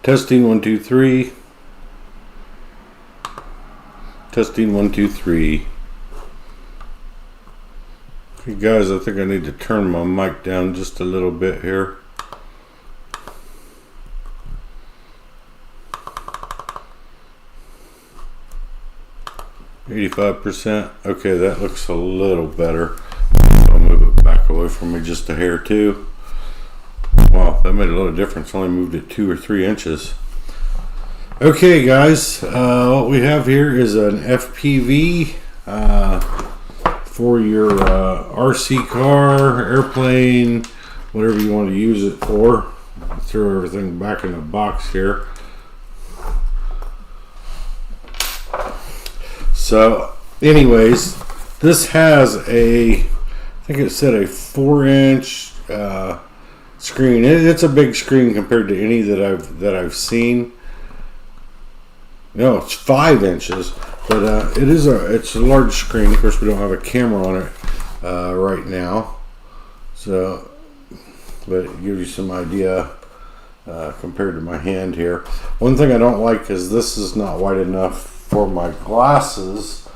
Testing 1 2 3. Testing 1 2 3. Okay, guys, I think I need to turn my mic down just a little bit here. %. Okay, that looks a little better. I'll move it back away from me just a hair too. Wow, that made a lot of difference. I only moved it 2 or 3 inches. Okay, guys, what we have here is an FPV for your RC car, airplane, whatever you want to use it for. Throw everything back in the box here. So, anyways, this has a, I think it said a 4-inch screen. It's a big screen compared to any that I've seen. No, it's 5 inches, but it's a large screen. Of course, we don't have a camera on it right now, so but it gives you some idea compared to my hand here. One thing I don't like is this is not wide enough for my glasses,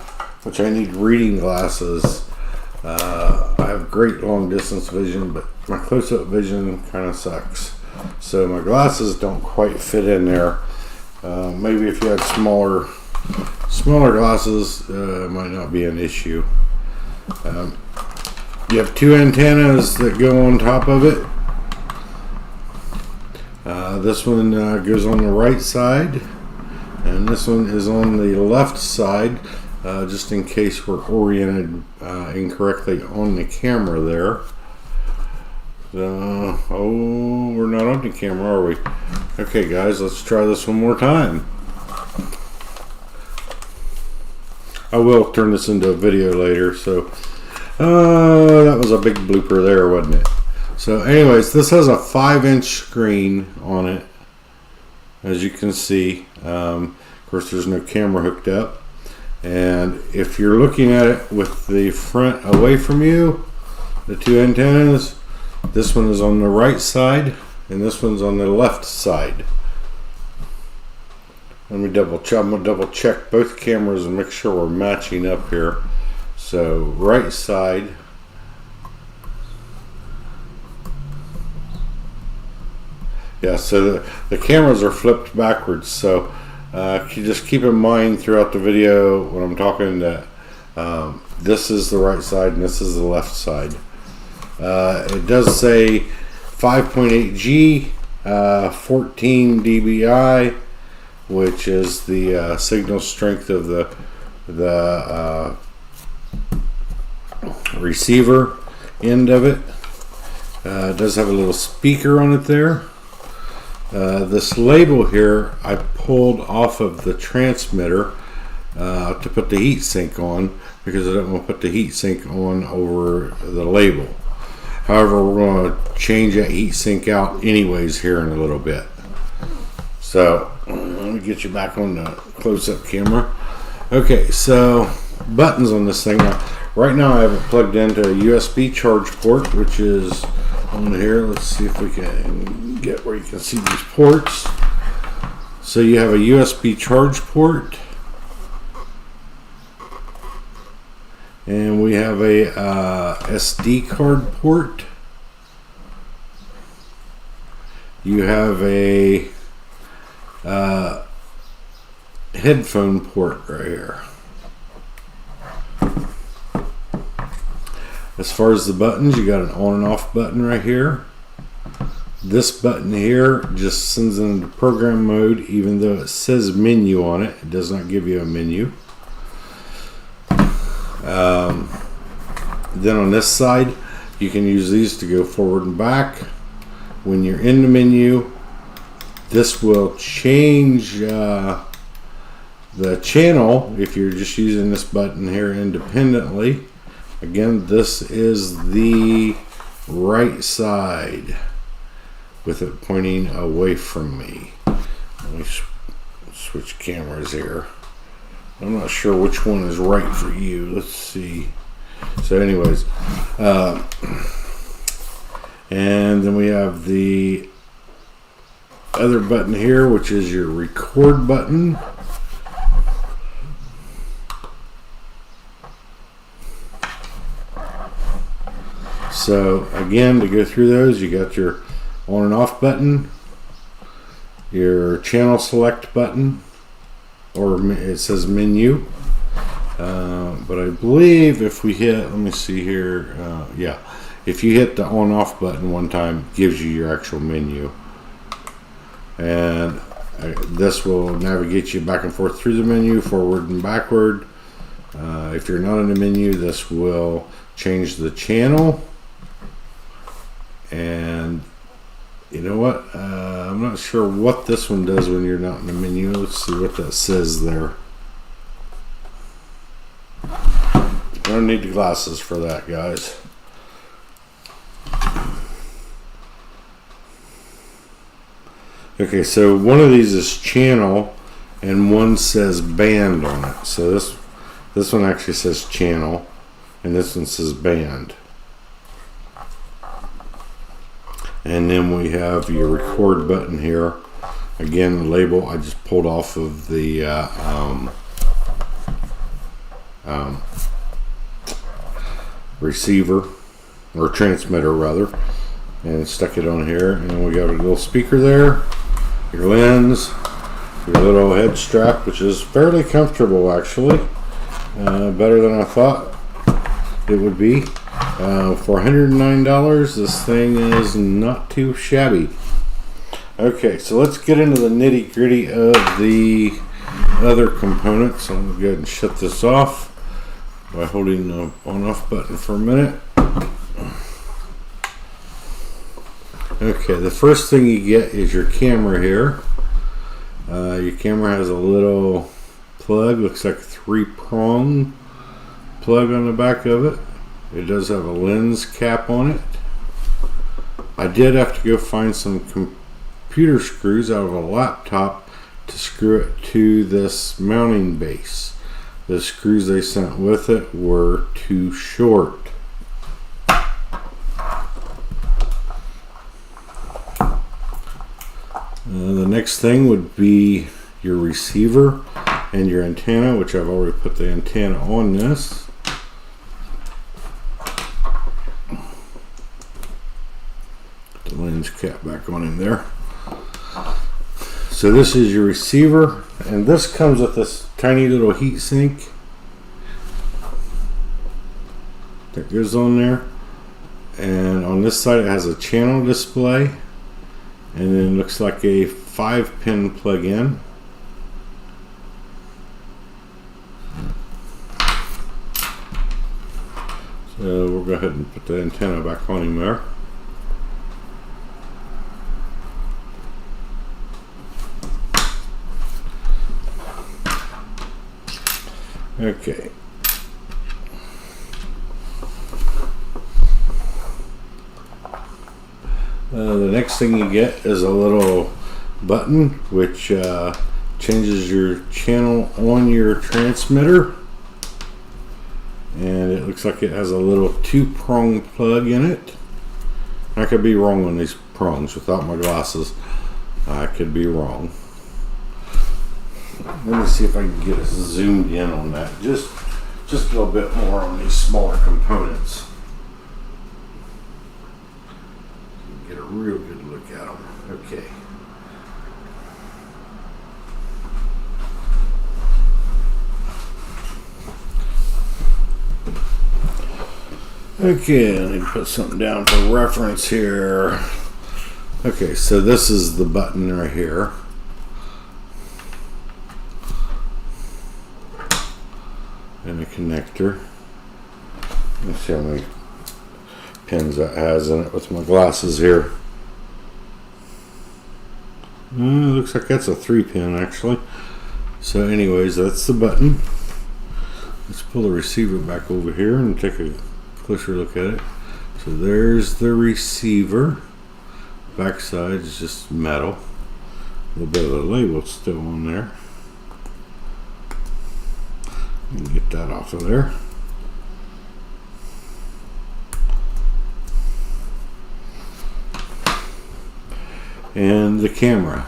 which I need reading glasses. I have great long distance vision, but my close-up vision kind of sucks. So my glasses don't quite fit in there. Maybe if you had smaller glasses, it might not be an issue. You have 2 antennas that go on top of it. This one goes on the right side, and this one is on the left side, just in case we're oriented incorrectly on the camera there. Oh, we're not on the camera, are we? Okay, guys, let's try this one more time. I will turn this into a video later, so that was a big blooper there, wasn't it? So anyways, this has a 5-inch screen on it, as you can see. Of course, there's no camera hooked up, and if you're looking at it with the front away from you, the 2 antennas, this one is on the right side and this one's on the left side. Let me double check. I'm gonna double check both cameras and make sure we're matching up here. So right side, yeah, so the cameras are flipped backwards, so you just keep in mind throughout the video when I'm talking that this is the right side and this is the left side. It does say 5.8G, 14 dBi, which is the signal strength of the receiver end of it. It does have a little speaker on it there. This label here I pulled off of the transmitter to put the heat sink on, because I don't want to put the heat sink on over the label. However, we're going to change that heat sink out anyways here in a little bit. So let me get you back on the close-up camera. Okay, so buttons on this thing. Now, right now I have it plugged into a USB charge port, which is on here. Let's see if we can get where you can see these ports. So you have a USB charge port, and we have a SD card port. You have a headphone port right here. As far as the buttons, you got an on and off button right here. This button here just sends it into program mode, even though it says menu on it. It does not give you a menu. Then on this side, you can use these to go forward and back. When you're in the menu, this will change the channel if you're just using this button here independently. Again, this is the right side with it pointing away from me. Let me switch cameras here. I'm not sure which one is right for you. Let's see. So anyways, and then we have the other button here, which is your record button. So again, to go through those, you got your on and off button, your channel select button, or it says menu. But I believe if we hit, let me see here, yeah, if you hit the on off button one time, it gives you your actual menu. And this will navigate you back and forth through the menu, forward and backward. If you're not in the menu, this will change the channel. And you know what? I'm not sure what this one does when you're not in the menu. Let's see what that says there. I don't need the glasses for that, guys. Okay, so one of these is channel and one says band on it. So this one actually says channel and this one says band. And then we have your record button here. Again, the label I just pulled off of the receiver, or transmitter rather, and stuck it on here. And we got a little speaker there, your lens, your little head strap, which is fairly comfortable actually, better than I thought it would be. For $109, this thing is not too shabby. Okay, so let's get into the nitty gritty of the other components. I'm going to go ahead and shut this off by holding the on off button for a minute. Okay, the first thing you get is your camera here. Your camera has a little plug, looks like a 3-prong plug on the back of it. It does have a lens cap on it. I did have to go find some computer screws out of a laptop to screw it to this mounting base. The screws they sent with it were too short. The next thing would be your receiver and your antenna, which I've already put the antenna on this. The lens cap back on in there. So this is your receiver, and this comes with this tiny little heat sink that goes on there, and on this side it has a channel display, and then it looks like a 5-pin plug-in. So we'll go ahead and put the antenna back on him there. Okay. The next thing you get is a little button which changes your channel on your transmitter, and it looks like it has a little 2-prong plug in it. I could be wrong on these prongs without my glasses. I could be wrong. Let me see if I can get us zoomed in on that just a little bit more on these smaller components. Get a real good look at them. Okay. Okay, I need to put something down for reference here. Okay, so this is the button right here. And a connector. Let's see how many pins that has in it with my glasses here. Looks like that's a 3-pin actually. So anyways, that's the button. Let's pull the receiver back over here and take a closer look at it. So there's the receiver. Backside is just metal. A little bit of the label still on there. Get that off of there. and the camera.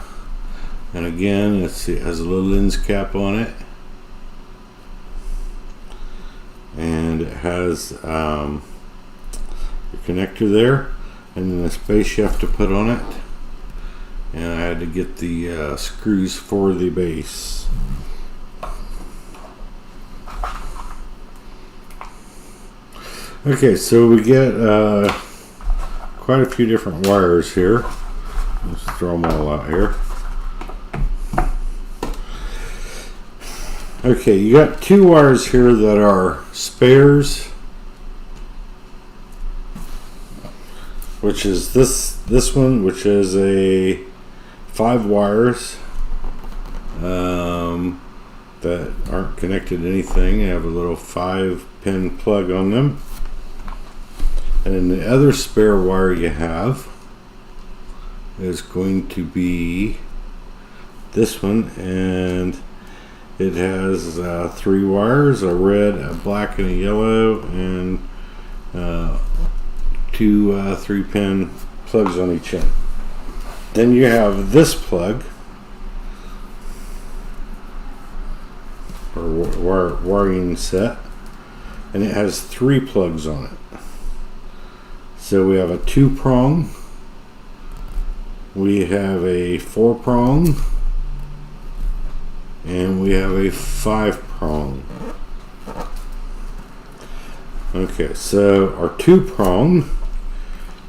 And again, let's see, it has a little lens cap on it, and it has your connector there, and then the space you have to put on it. And I had to get the screws for the base. Okay, so we get quite a few different wires here. Let's throw them all out here. Okay, you got two wires here that are spares, which is this one, which is a 5 wires that aren't connected to anything. They have a little 5-pin plug on them. And the other spare wire you have is going to be this one, and it has 3 wires, a red, a black, and a yellow, and 2 3-pin plugs on each end. Then you have this plug, or wiring set, and it has 3 plugs on it. So we have a 2-prong, we have a 4-prong, and we have a 5-prong. Okay, so our 2-prong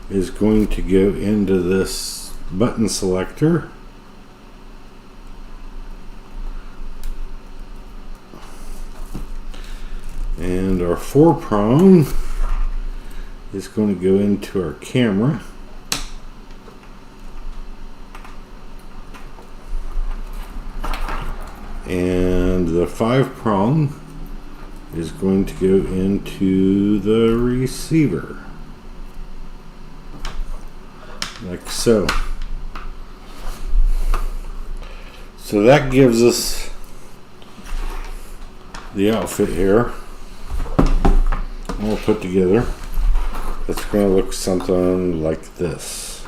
is going to go into this button selector, and our 4-prong is going to go into our camera, and the 5-prong is going to go into the receiver, like so. So that gives us the outfit here all put together. It's going to look something like this.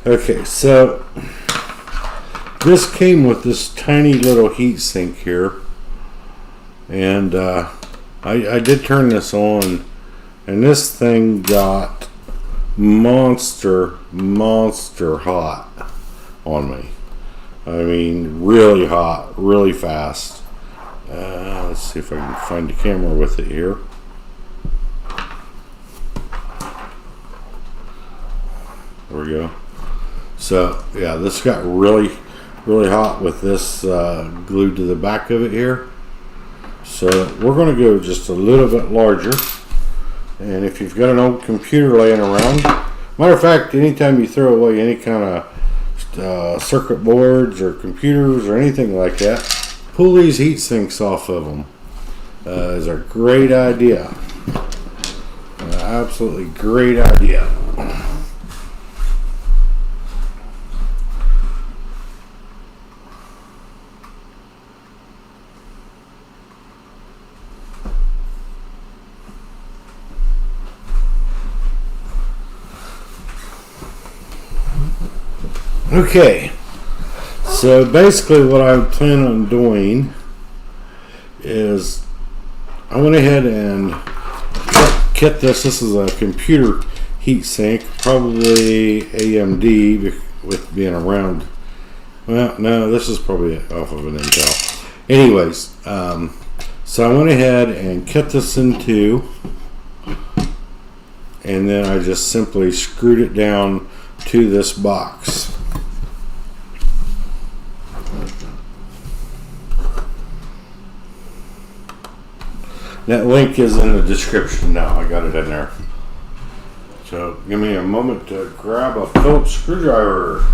Okay, so this came with this tiny little heat sink here, and I did turn this on, and this thing got monster hot on me. I mean, really hot, really fast. Let's see if I can find the camera with it here. There we go. So yeah, this got really hot with this glued to the back of it here. So we're going to go just a little bit larger. And if you've got an old computer laying around, matter of fact, anytime you throw away any kind of circuit boards or computers or anything like that, pull these heat sinks off of them. Is a great idea. Absolutely great idea. Okay, so basically what I plan on doing is I went ahead and kit this. This is a computer heat sink, probably AMD with being around. Well, no, this is probably off of an Intel. Anyways, so I went ahead and kit this in 2, and then I just simply screwed it down to this box. That link is in the description now. I got it in there. So give me a moment to grab a Phillips screwdriver.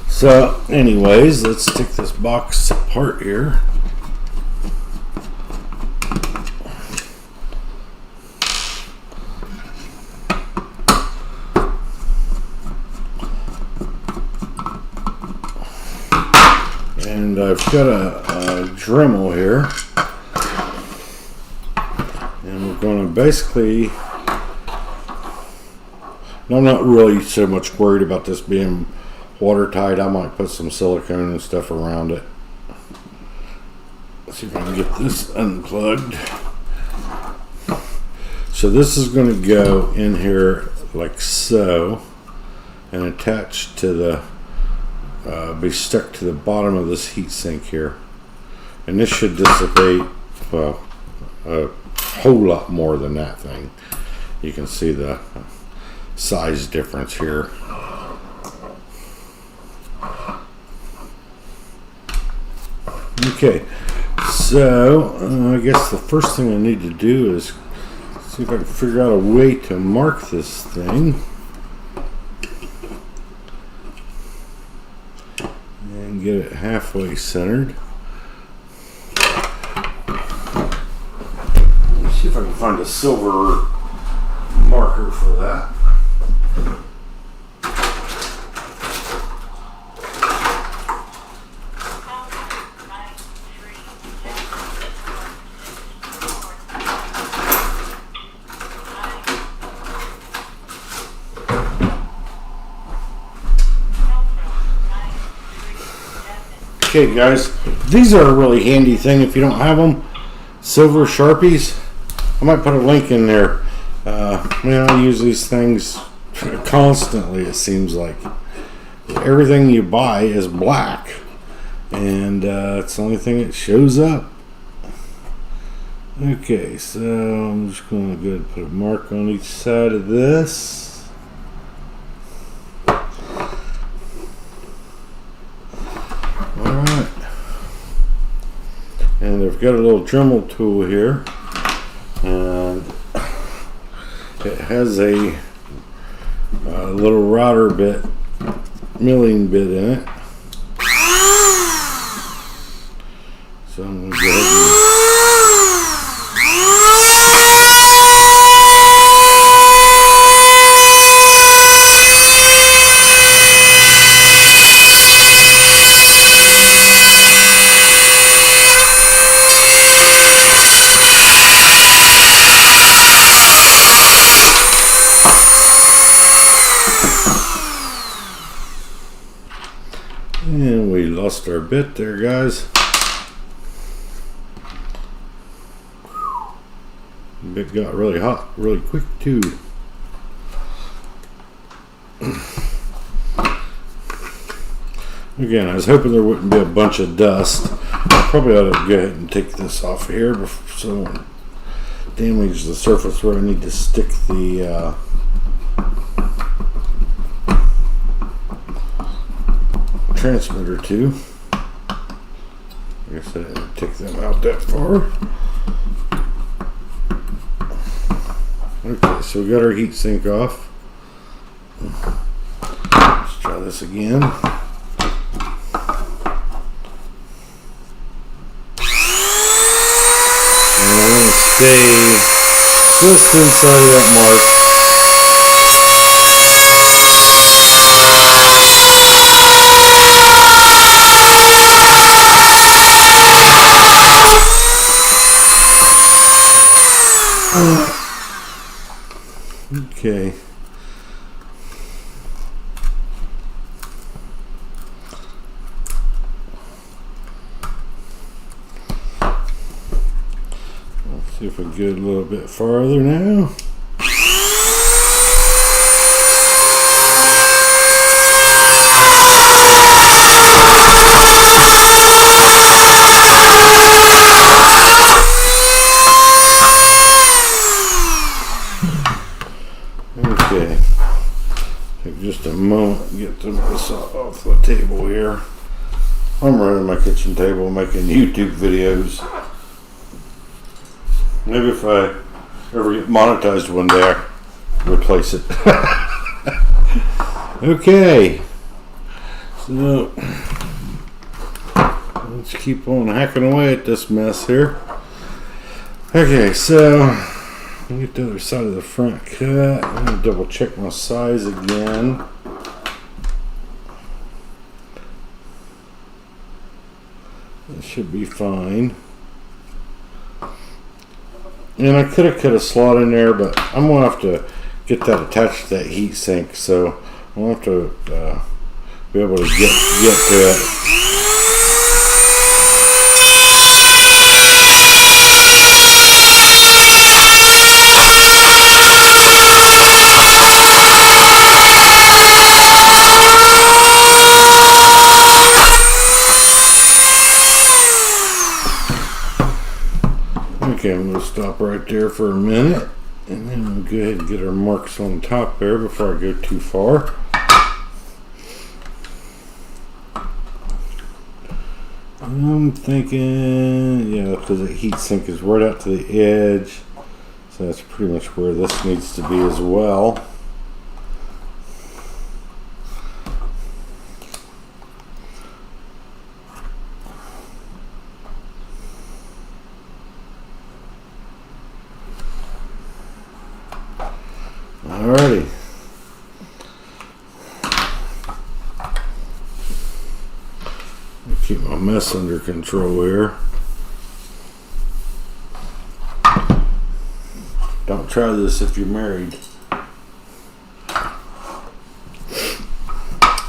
So anyways, let's take this box apart here. And I've got a Dremel here, and we're going to basically, I'm not really so much worried about this being watertight. I might put some silicone and stuff around it. Let's see if I can get this unplugged. So this is going to go in here like so and attach to the be stuck to the bottom of this heat sink here, and this should dissipate, well, a whole lot more than that thing. You can see the size difference here. Okay, so I guess the first thing I need to do is see if I can figure out a way to mark this thing and get it halfway centered. Let's see if I can find a silver marker for that. Okay guys, these are a really handy thing if you don't have them. Silver Sharpies. I might put a link in there. Man, I use these things constantly, it seems like. Everything you buy is black, and it's the only thing that shows up. Okay, so I'm just going to go ahead and put a mark on each side of this. Alright. And I've got a little Dremel tool here, and it has a little router bit, milling bit in it. So I'm going to go ahead and and we lost our bit there, guys. The bit got really hot really quick too. Again, I was hoping there wouldn't be a bunch of dust. I probably ought to go ahead and take this off here before, so I don't damage the surface where I need to stick the transmitter to. I guess I didn't take them out that far. Okay, so we got our heat sink off. Let's try this again. And I want to stay just inside of that mark. Okay. Let's see if we can get a little bit farther now. Okay, take just a moment to get this off the table here. I'm running my kitchen table making YouTube videos. Maybe if I ever get monetized one day, I'll replace it. Okay, so let's keep on hacking away at this mess here. Okay, so get the other side of the front cut. I'm going to double check my size again. That should be fine. And I could have cut a slot in there, but I'm going to have to get that attached to that heat sink, so I'll have to be able to get to it. Okay, I'm going to stop right there for a minute, and then we'll go ahead and get our marks on top there before I go too far. I'm thinking, yeah, because the heat sink is right out to the edge, so that's pretty much where this needs to be as well. Alrighty. Keep my mess under control here. Don't try this if you're married.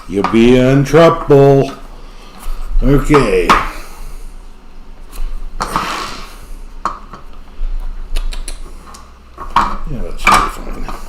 You'll be in trouble. Okay. Yeah, that should be fine.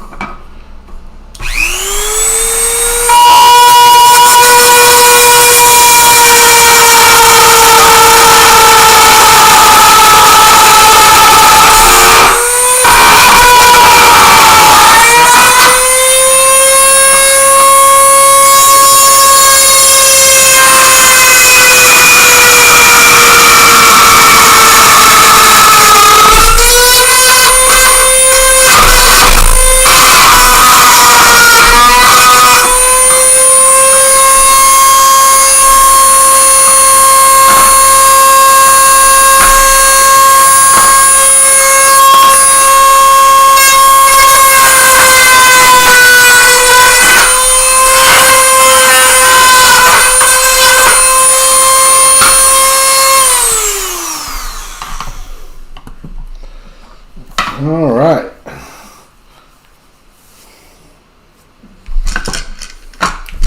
All right.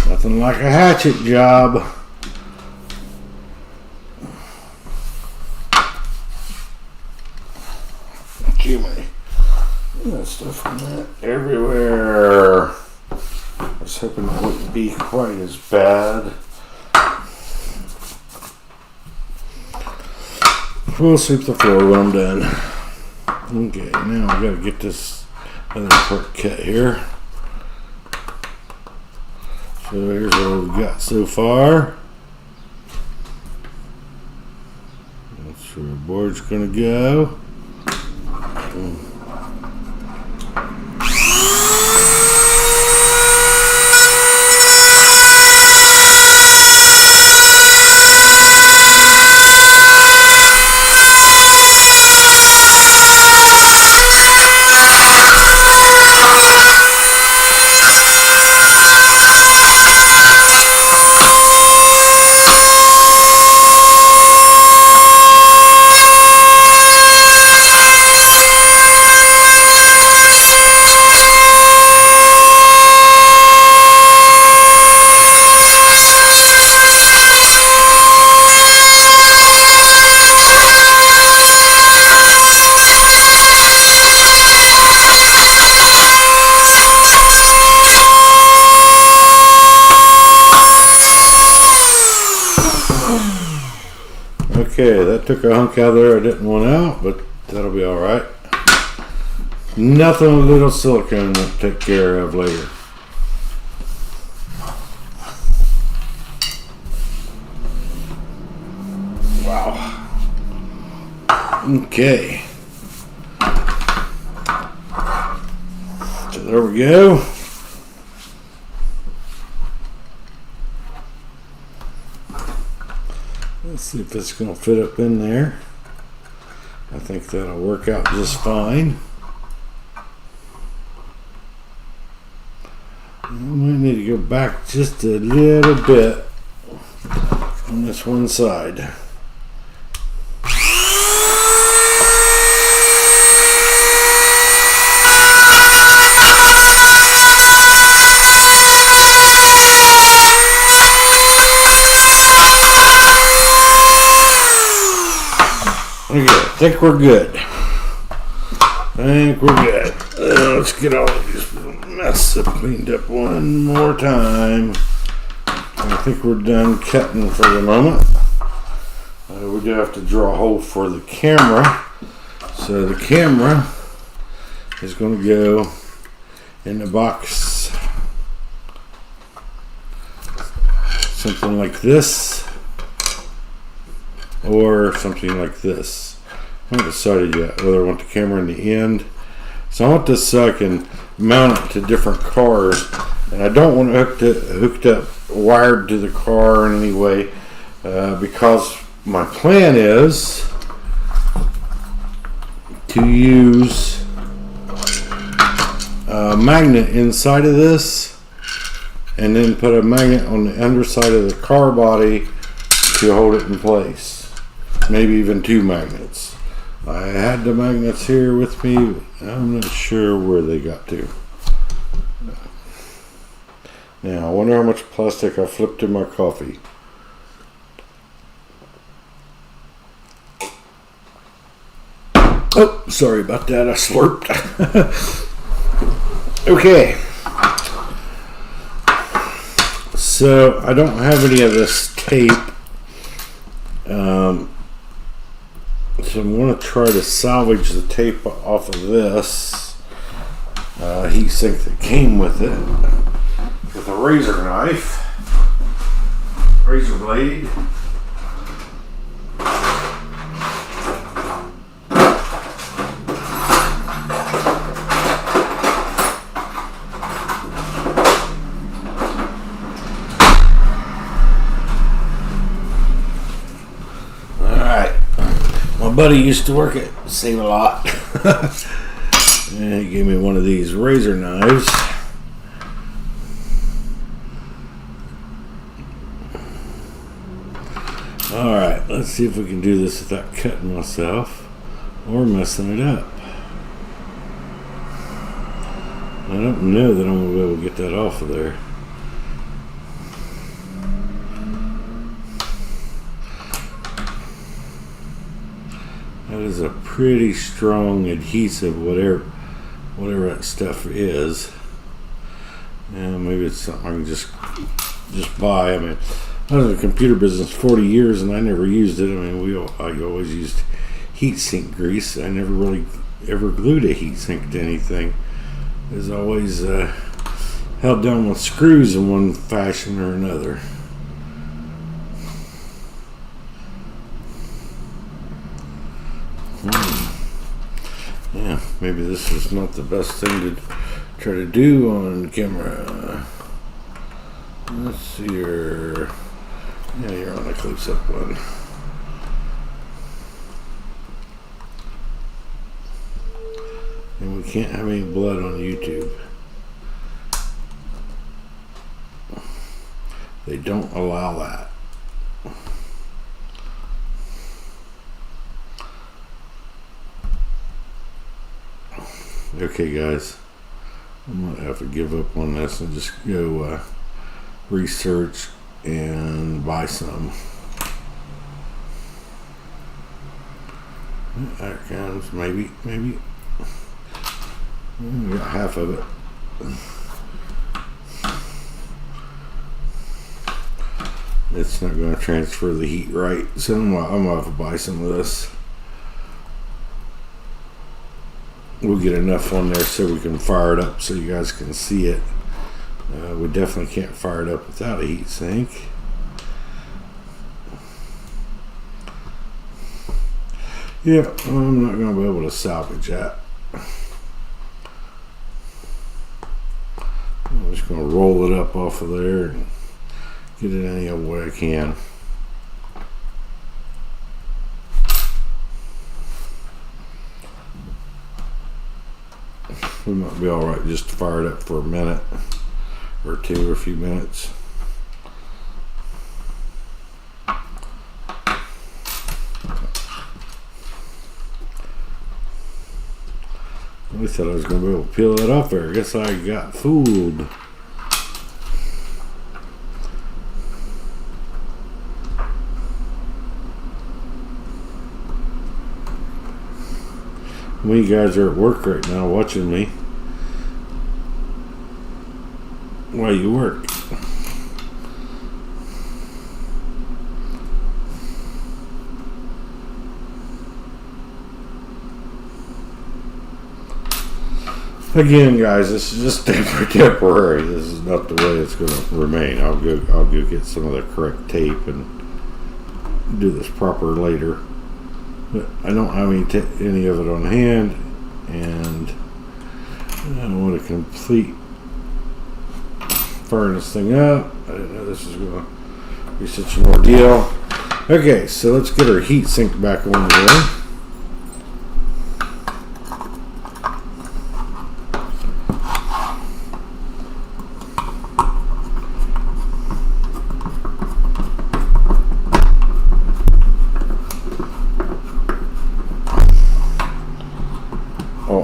Nothing like a hatchet job. Jimmy. That stuff went everywhere. I was hoping it wouldn't be quite as bad. We'll sweep the floor when I'm done. Okay, now we got to get this other part cut here. So here's what we've got so far. That's where the board's going to go. Okay, that took a hunk out of there I didn't want out, but that'll be alright. Nothing with little silicone won't take care of later. Wow. Okay. So there we go. Let's see if it's going to fit up in there. I think that'll work out just fine. I might need to go back just a little bit on this one side. think we're good. Let's get all these mess cleaned up one more time. I think we're done cutting for the moment. We do have to draw a hole for the camera. So the camera is going to go in the box something like this or something like this. I haven't decided yet whether I want the camera in the end. So I want this so I can mount it to different cars, and I don't want it hooked up wired to the car in any way, because my plan is to use a magnet inside of this and then put a magnet on the underside of the car body to hold it in place. Maybe even 2 magnets. I had the magnets here with me. I'm not sure where they got to. Now I wonder how much plastic I flipped in my coffee. Oh, sorry about that. I slurped. Okay. So I don't have any of this tape. So I'm going to try to salvage the tape off of this heat sink that came with it with a razor knife, razor blade. My buddy used to work at Save a Lot, and he gave me one of these razor knives. Alright, let's see if we can do this without cutting myself or messing it up. I don't know that I'm going to be able to get that off of there. That is a pretty strong adhesive, whatever that stuff is. Yeah, maybe it's something I can just buy. I mean, I was in the computer business 40 years and I never used it. I mean, I always used heat sink grease. I never really ever glued a heat sink to anything. It was always held down with screws in one fashion or another. Yeah, maybe this is not the best thing to try to do on camera. Let's see here. Yeah, you're on a close-up one. And we can't have any blood on YouTube. They don't allow that. Okay, guys, I'm going to have to give up on this and just go research and buy some. That comes, maybe. We got half of it. It's not going to transfer the heat right, so I'm going to have to buy some of this. We'll get enough on there so we can fire it up so you guys can see it. We definitely can't fire it up without a heat sink. Yeah, I'm not going to be able to salvage that. I'm just going to roll it up off of there and get it any other way I can. We might be alright just to fire it up for a minute or two, or a few minutes. I thought I was going to be able to peel that off there. I guess I got fooled. you guys are at work right now watching me while you work. Again, guys, this is just temporary. This is not the way it's going to remain. I'll go get some of the correct tape and do this proper later. But I don't have any of it on hand, and I want to complete firing this thing up. I didn't know this was going to be such an ordeal. Okay, so let's get our heat sink back on here.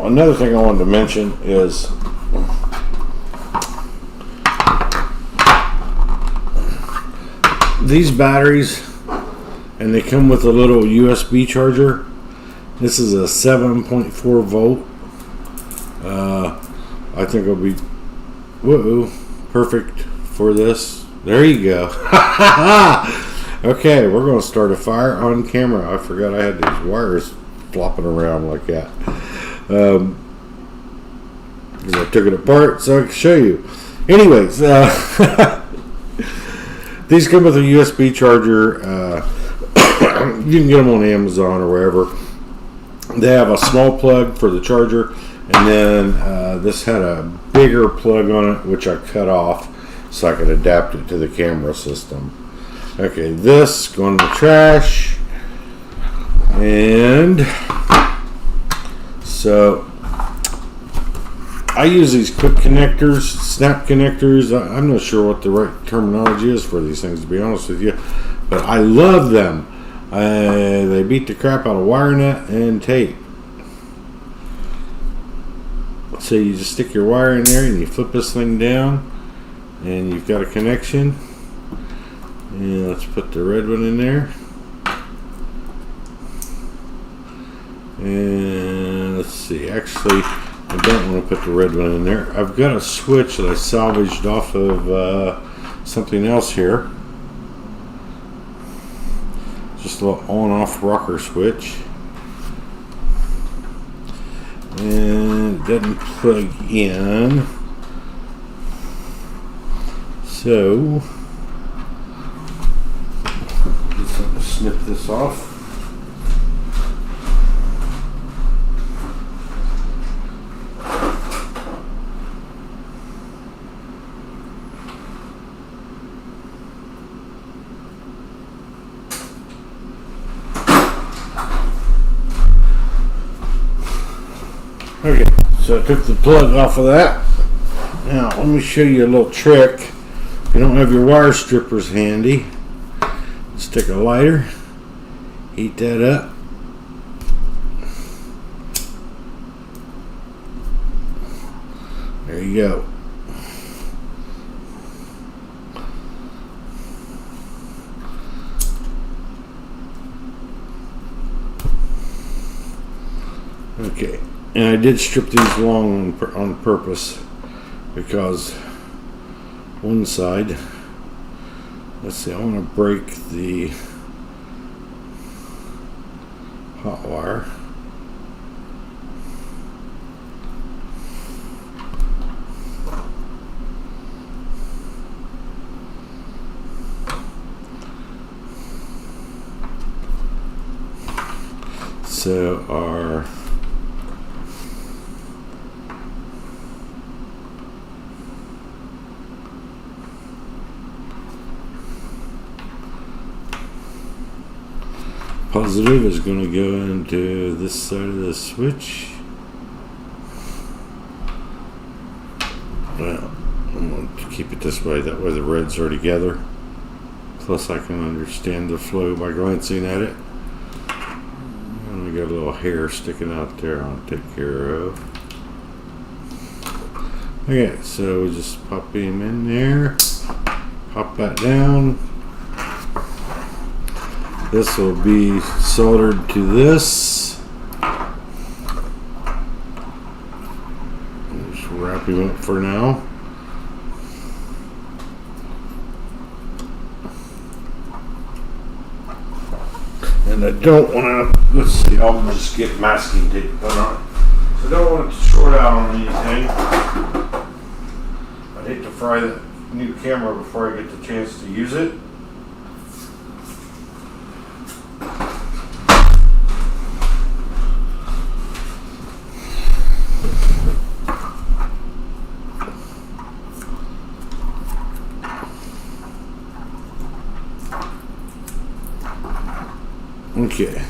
Another thing I wanted to mention is these batteries, and they come with a little USB charger. This is a 7.4 volt. I think it'll be perfect for this. There you go. Okay, we're going to start a fire on camera. I forgot I had these wires flopping around like that. I took it apart so I can show you. Anyways, these come with a USB charger. You can get them on Amazon or wherever. They have a small plug for the charger, and then this had a bigger plug on it, which I cut off so I could adapt it to the camera system. Okay, this going to the trash, and so I use these quick connectors, snap connectors. I'm not sure what the right terminology is for these things, to be honest with you, but I love them. They beat the crap out of wire nut and tape. So you just stick your wire in there and you flip this thing down, and you've got a connection. And let's put the red one in there. And let's see, actually I don't want to put the red one in there. I've got a switch that I salvaged off of something else here. Just a little on-off rocker switch. And it doesn't plug in. So, just have to snip this off. Okay, so I took the plug off of that. Now, let me show you a little trick. If you don't have your wire strippers handy, stick a lighter, heat that up. There you go. Okay. And I did strip these long on purpose because one side, let's see, I want to break the hot wire. So our positive is going to go into this side of the switch. Well, I'm going to keep it this way, that way the reds are together. Plus I can understand the flow by glancing at it. And we got a little hair sticking out there I'll take care of. Okay, so we just pop him in there, pop that down. This will be soldered to this. wrap him up for now. And I don't want to, let's see, I'll just get masking tape put on it. So I don't want it to short out on anything. I'd hate to fry the new camera before I get the chance to use it. Okay.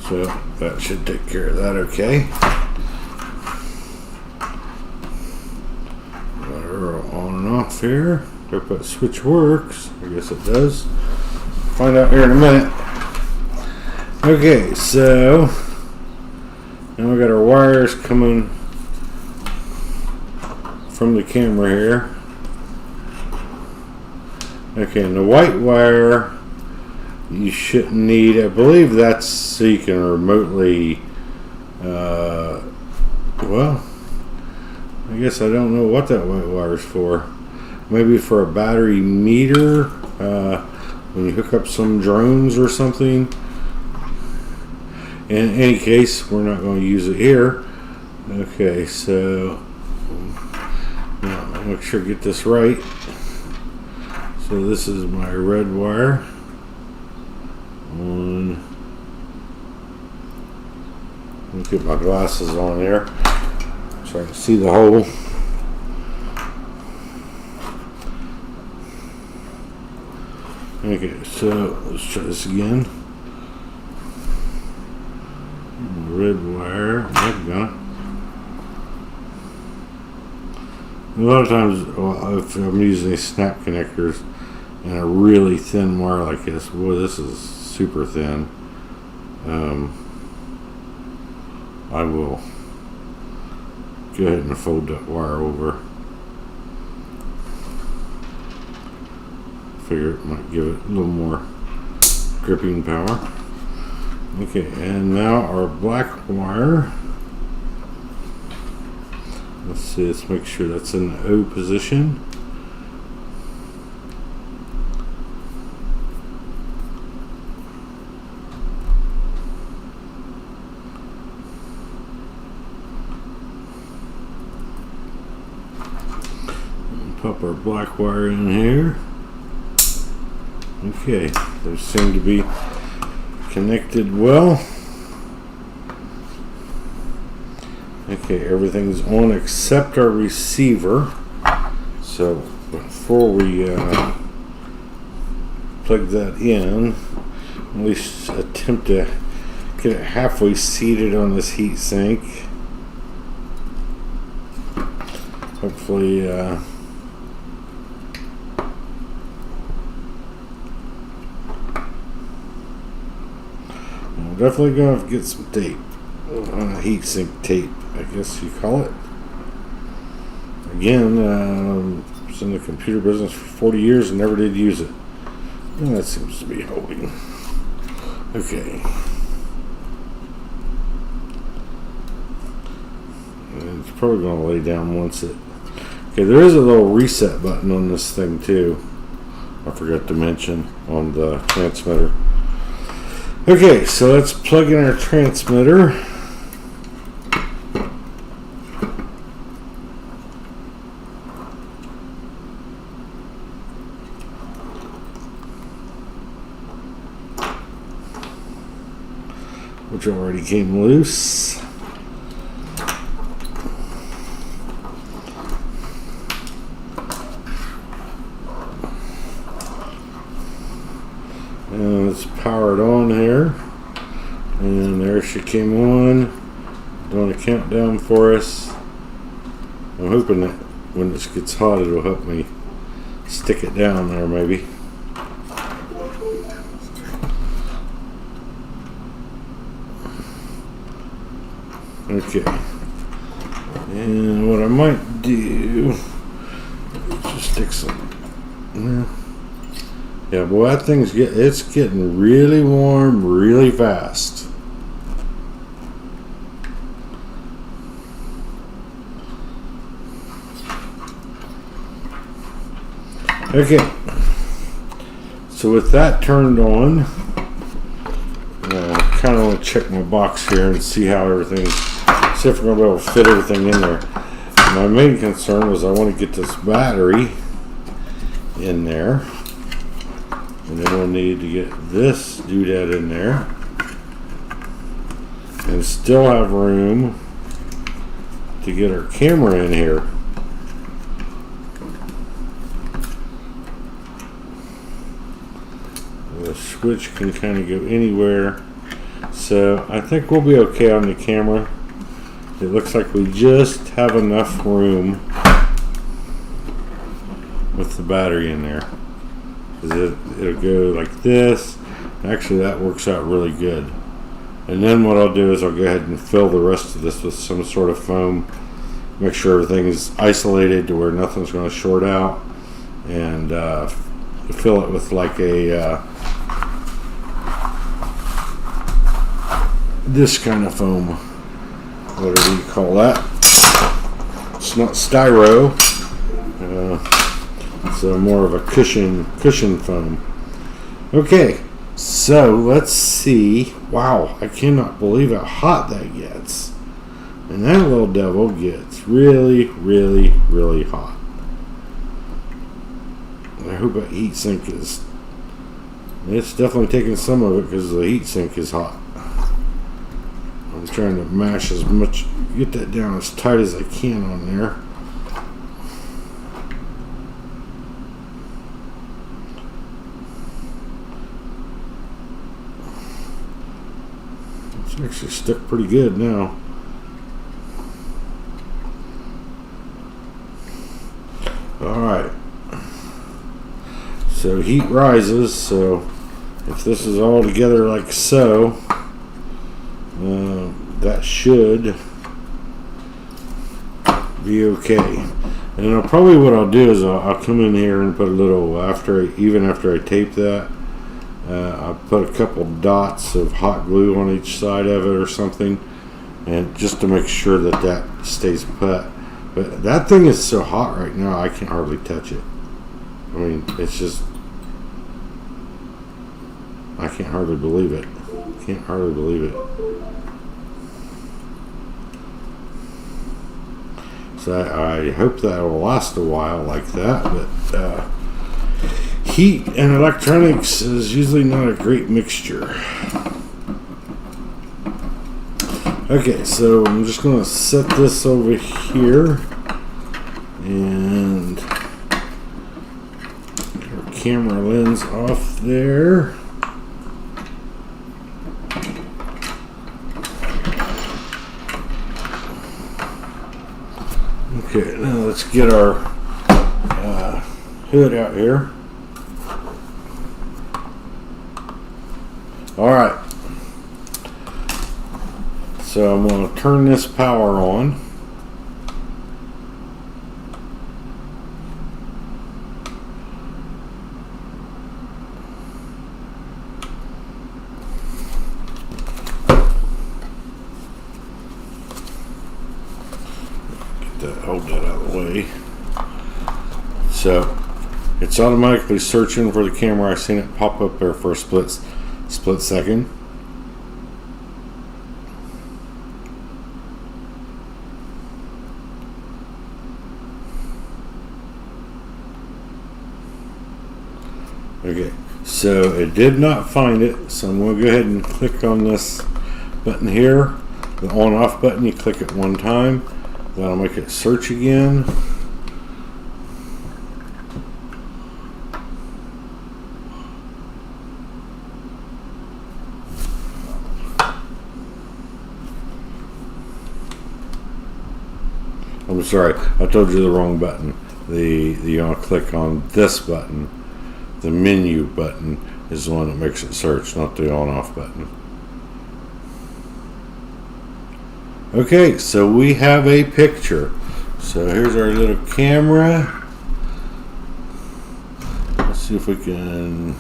So that should take care of that, okay. Got her on and off here. Hope that switch works. I guess it does. Find out here in a minute. Okay, so now we got our wires coming from the camera here. Okay, and the white wire you shouldn't need. I believe that's so you can remotely, well, I guess I don't know what that white wire is for. Maybe for a battery meter, when you hook up some drones or something. In any case, we're not going to use it here. Okay, so now I'll make sure I get this right. So this is my red wire on. Let me get my glasses on there so I can see the hole. Okay, so let's try this again. Red wire, I've got it. A lot of times, if I'm using these snap connectors and a really thin wire like this, boy, this is super thin. I will go ahead and fold that wire over. Figure it might give it a little more gripping power. Okay, and now our black wire. Let's see, let's make sure that's in the O position. Pop our black wire in here. Okay, they seem to be connected well. Okay, everything's on except our receiver. So before we plug that in, at least attempt to get it halfway seated on this heat sink. Hopefully I'm definitely going to get some tape, heat sink tape, I guess you call it. Again, I was in the computer business for 40 years and never did use it. And that seems to be holding. Okay. And it's probably going to lay down once it... Okay, there is a little reset button on this thing too. I forgot to mention on the transmitter. Okay, so let's plug in our transmitter. Which already came loose. And it's powered on here. And there she came on. Doing a countdown for us. I'm hoping that when this gets hot it'll help me stick it down there maybe. Okay. And what I might do is just stick some. Yeah, boy, that thing's it's getting really warm really fast. Okay, so with that turned on, I kind of want to check my box here and see how everything, see if we're going to be able to fit everything in there. My main concern was I want to get this battery in there, and then we'll need to get this doodad in there, and still have room to get our camera in here. The switch can kind of go anywhere, so I think we'll be okay on the camera. It looks like we just have enough room with the battery in there. It'll go like this. Actually, that works out really good. And then what I'll do is I'll go ahead and fill the rest of this with some sort of foam. Make sure everything is isolated to where nothing's going to short out. And fill it with like a this kind of foam, whatever you call that. It's not styro, it's more of a cushion foam. Okay, so let's see. Wow, I cannot believe how hot that gets. And that little devil gets really, really, really hot. I hope a heat sink is. It's definitely taking some of it because the heat sink is hot. I'm trying to mash as much, get that down as tight as I can on there. It's actually stuck pretty good now. Alright. So heat rises, so if this is all together like so, that should be okay. And probably what I'll do is I'll come in here and put a little, even after I tape that, I'll put a couple dots of hot glue on each side of it or something, and just to make sure that that stays put. But that thing is so hot right now I can hardly touch it. I mean, it's just, I can't hardly believe it. Can't hardly believe it. So I hope that will last a while like that, but heat and electronics is usually not a great mixture. Okay, so I'm just going to set this over here and get our camera lens off there. Okay, now let's get our hood out here. Alright, so I'm going to turn this power on. Hold that out of the way. So it's automatically searching for the camera. I've seen it pop up there for a split second. Okay, so it did not find it, so I'm going to go ahead and click on this button here, the on off button. You click it one time, that'll make it search again. I'm sorry, I told you the wrong button. You want to click on this button. The menu button is the one that makes it search, not the on off button. Okay, so we have a picture. So here's our little camera. Let's see if we can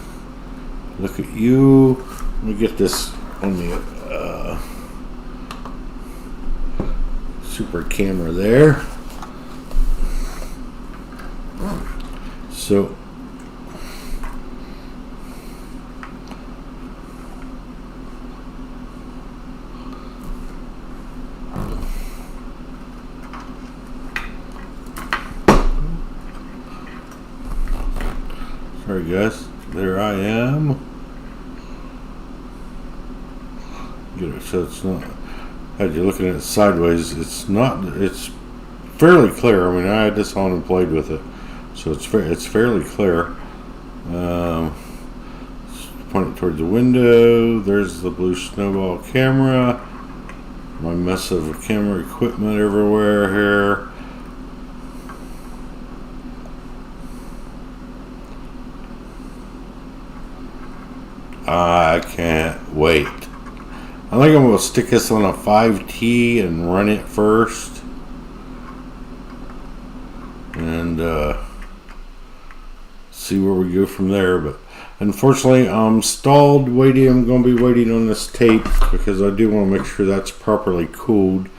look at you. Let me get this on the super camera there. So Alright guys, there I am. Get it so it's not, had you looking at it sideways, it's fairly clear. I mean, I had this on and played with it, so it's fairly clear. Point it towards the window. There's the blue snowball camera. My mess of camera equipment everywhere here. I can't wait. I think I'm going to stick this on a 5T and run it first. And see where we go from there. But unfortunately, I'm stalled waiting. I'm going to be waiting on this tape because I do want to make sure that's properly cooled.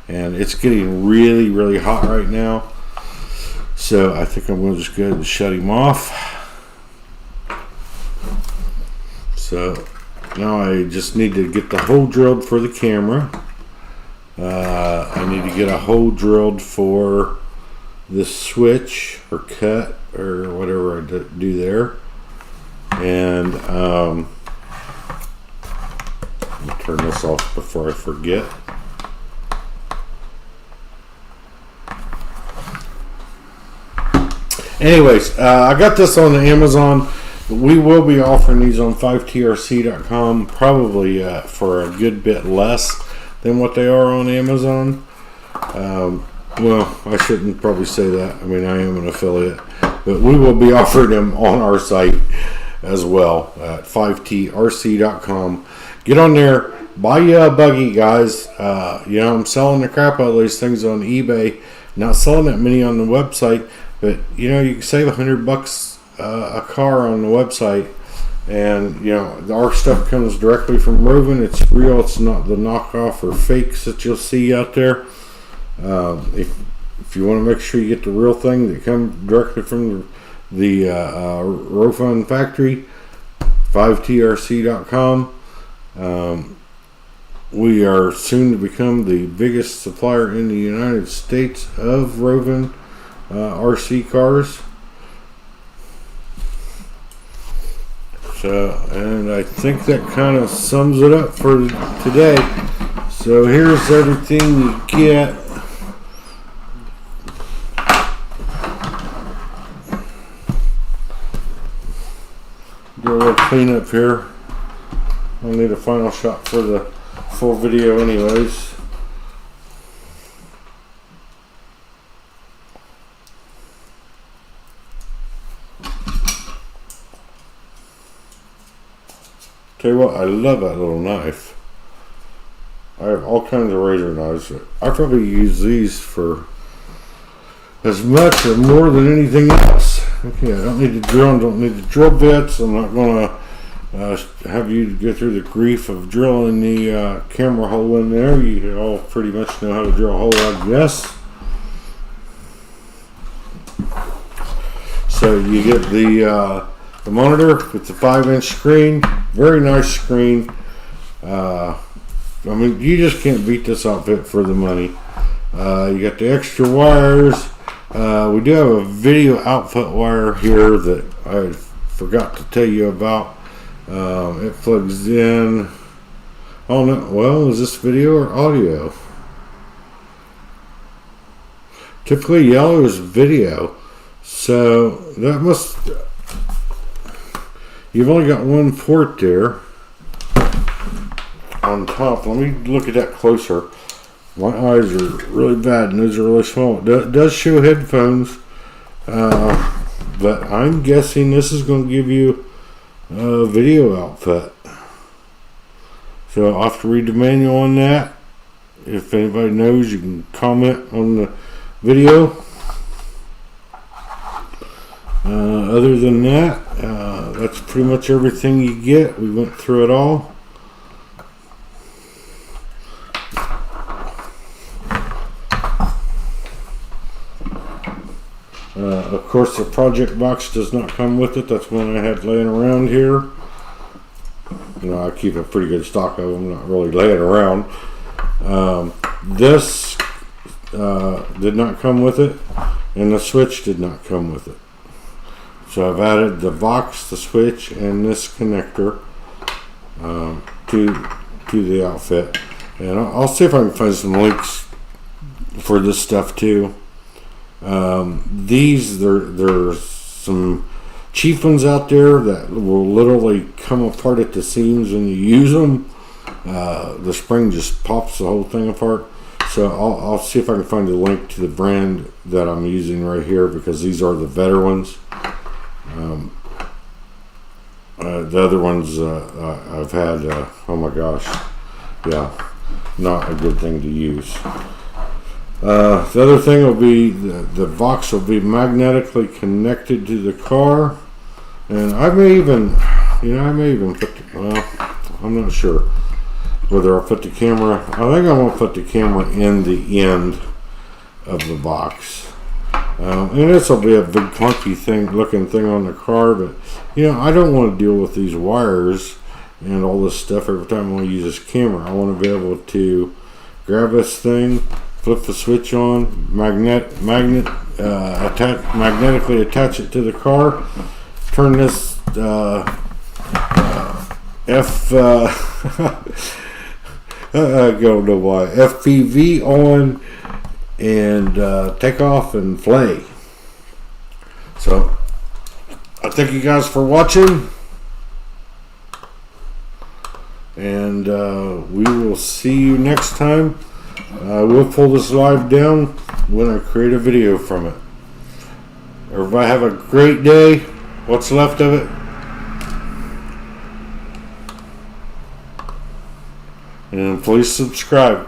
And it's getting really, really hot right now. So I think I'm going to just go ahead and shut him off. So now I just need to get the hole drilled for the camera. I need to get a hole drilled for the switch or cut or whatever I do there. And let me turn this off before I forget. Anyways, I got this on Amazon. We will be offering these on 5trc.com probably for a good bit less than what they are on Amazon. Well, I shouldn't probably say that. I mean, I am an affiliate. But we will be offering them on our site as well at 5trc.com. Get on there. Buy you a buggy, guys. You know, I'm selling the crap out of these things on eBay. Not selling that many on the website. But, you know, you can save $100 a car on the website, and you know our stuff comes directly from Rovan. It's real. It's not the knockoff or fakes that you'll see out there. If you want to make sure you get the real thing that comes directly from the Rovan factory, 5trc.com. We are soon to become the biggest supplier in the United States of Rovan RC cars. And I think that kind of sums it up for today. So here's everything you get. Do a little cleanup here. I'll need a final shot for the full video anyways. Tell you what, I love that little knife. I have all kinds of razor knives. I probably use these for as much or more than anything else. Okay, I don't need to drill. Don't need the drill bits. I'm not going to have you go through the grief of drilling the camera hole in there. You all pretty much know how to drill a hole, I guess. So you get the monitor with the 5-inch screen. Very nice screen. I mean, you just can't beat this outfit for the money. You got the extra wires. We do have a video output wire here that I forgot to tell you about. It plugs in. Oh no, well, is this video or audio? Typically yellow is video. So that must... You've only got one port there on top. Let me look at that closer. My eyes are really bad and those are really small. It does show headphones, but I'm guessing this is going to give you a video output. So I'll have to read the manual on that. If anybody knows, you can comment on the video. Other than that, that's pretty much everything you get. We went through it all. Of course, the project box does not come with it. That's one I had laying around here. You know, I keep a pretty good stock of them, not really laying around. This did not come with it, and the switch did not come with it. So I've added the Vox, the switch, and this connector to the outfit, and I'll see if I can find some links for this stuff too. There's some cheap ones out there that will literally come apart at the seams when you use them. The spring just pops the whole thing apart. So I'll see if I can find a link to the brand that I'm using right here, because these are the better ones. The other ones I've had, oh my gosh, yeah, not a good thing to use. The other thing will be the Vox will be magnetically connected to the car, and I may even put, I'm not sure whether I'll put the camera. I think I'm gonna put the camera in the end of the box. And this will be a big clunky looking thing on the car, but I don't want to deal with these wires and all this stuff every time I want to use this camera. I want to be able to grab this thing, flip the switch on, magnetically attach it to the car, turn this I don't know why, FPV on, and take off and play. So I thank you guys for watching, and we will see you next time. We'll pull this live down when I create a video from it. Everybody have a great day, what's left of it, and please subscribe.